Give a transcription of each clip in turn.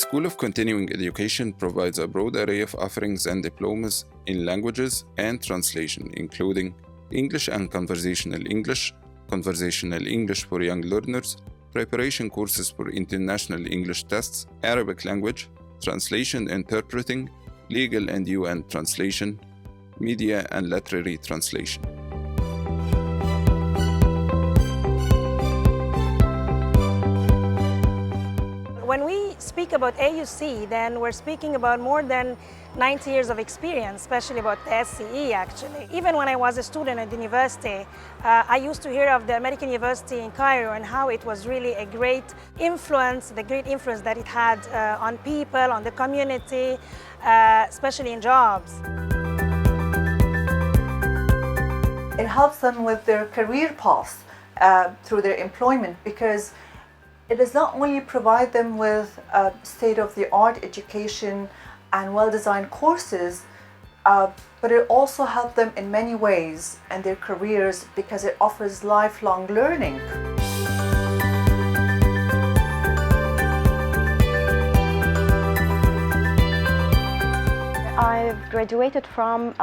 School of Continuing Education provides a broad array of offerings and diplomas in languages and translation, including English and Conversational English for young learners, preparation courses for international English tests, Arabic language, translation interpreting, legal and UN translation, media and literary translation. When we speak about AUC, then we're speaking about more than 90 years of experience, especially about the SCE actually. Even when I was a student at the university, I used to hear of the American University in Cairo and how it was really a great influence, the great influence that it had on people, on the community, especially in jobs. It helps them with their career path through their employment, because it does not only provide them with state-of-the-art education and well-designed courses, but it also helps them in many ways in their careers, because it offers lifelong learning. I've graduated from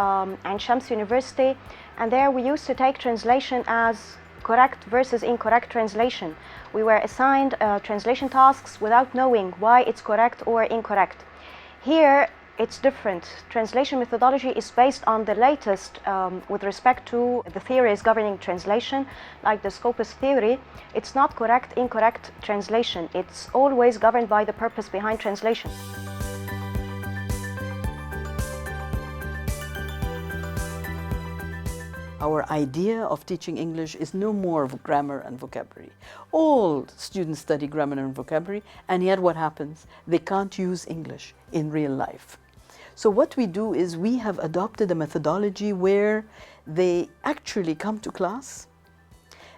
Enhancement University, and there we used to take translation as correct versus incorrect translation. We were assigned translation tasks without knowing why it's correct or incorrect. Here it's different. Translation methodology is based on the latest with respect to the theories governing translation, like the Scopus theory. It's not correct, incorrect translation. It's always governed by the purpose behind translation. Our idea of teaching English is no more of grammar and vocabulary. All students study grammar and vocabulary, and yet what happens? They can't use English in real life. So what we do is we have adopted a methodology where they actually come to class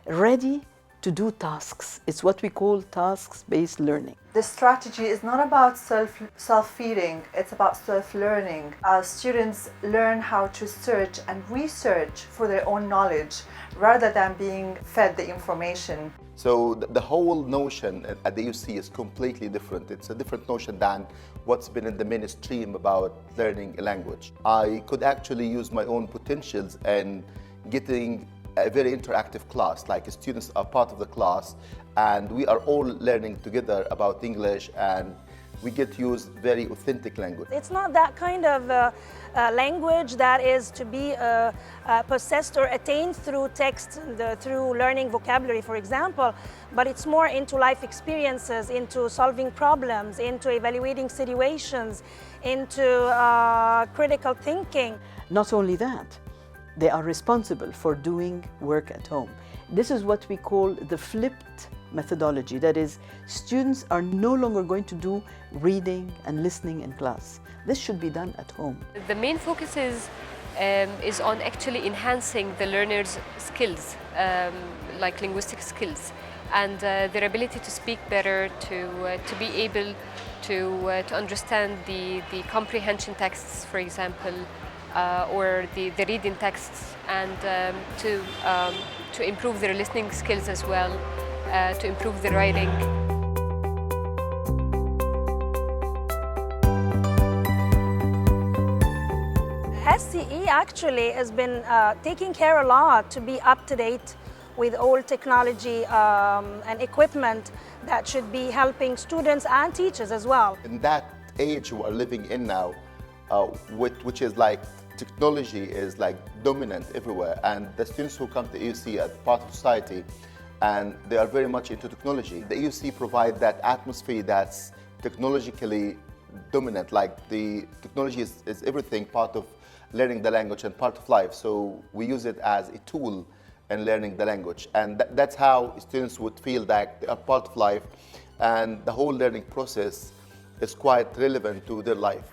ready to do tasks. It's what we call tasks-based learning. The strategy is not about self-feeding, it's about self-learning. Students learn how to search and research for their own knowledge rather than being fed the information. So the whole notion at the UC is completely different. It's a different notion than what's been in the mainstream about learning a language. I could actually use my own potentials and getting a very interactive class, like students are part of the class and we are all learning together about English, and we get to use very authentic language. It's not that kind of language that is to be possessed or attained through text, through learning vocabulary, for example, but it's more into life experiences, into solving problems, into evaluating situations, into critical thinking. Not only that, they are responsible for doing work at home. This is what we call the flipped methodology. That is, students are no longer going to do reading and listening in class. This should be done at home. The main focus is on actually enhancing the learners' skills, like linguistic skills, and their ability to speak better, to be able to understand the comprehension texts, for example, or the reading texts, and to improve their listening skills as well, to improve their writing. SCE actually has been taking care a lot to be up to date with all technology and equipment that should be helping students and teachers as well. In that age we are living in now, which is like technology is like dominant everywhere, and the students who come to EUC are part of society and they are very much into technology. The EUC provide that atmosphere that's technologically dominant, like the technology is everything, part of learning the language and part of life. So we use it as a tool in learning the language, and that's how students would feel that they are part of life, and the whole learning process is quite relevant to their life.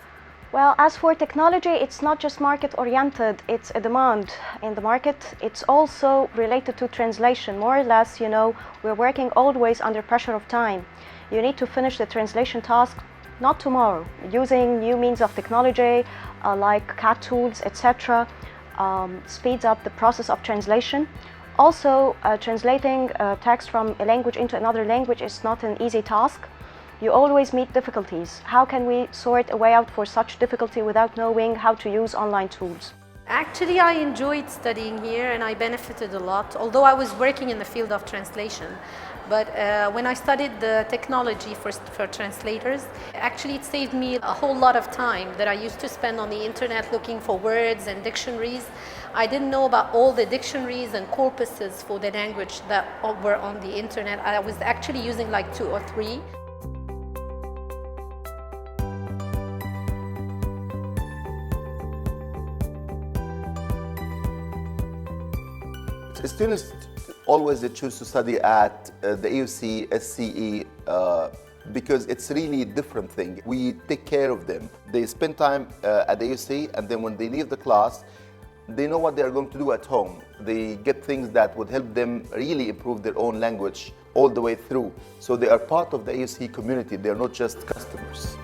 Well, as for technology, it's not just market-oriented, it's a demand in the market. It's also related to translation. More or less, you know, we're working always under pressure of time. You need to finish the translation task not tomorrow, using new means of technology like CAT tools, etc. Speeds up the process of translation. Also, translating text from a language into another language is not an easy task. You always meet difficulties. How can we sort a way out for such difficulty without knowing how to use online tools? Actually, I enjoyed studying here and I benefited a lot, although I was working in the field of translation. But when I studied the technology for translators, actually it saved me a whole lot of time that I used to spend on the internet looking for words and dictionaries. I didn't know about all the dictionaries and corpuses for the language that were on the internet. I was actually using like 2 or 3. Students always choose to study at the AUC, SCE, because it's really a different thing. We take care of them. They spend time at the AUC, and then when they leave the class, they know what they are going to do at home. They get things that would help them really improve their own language all the way through. So they are part of the AUC community. They are not just customers.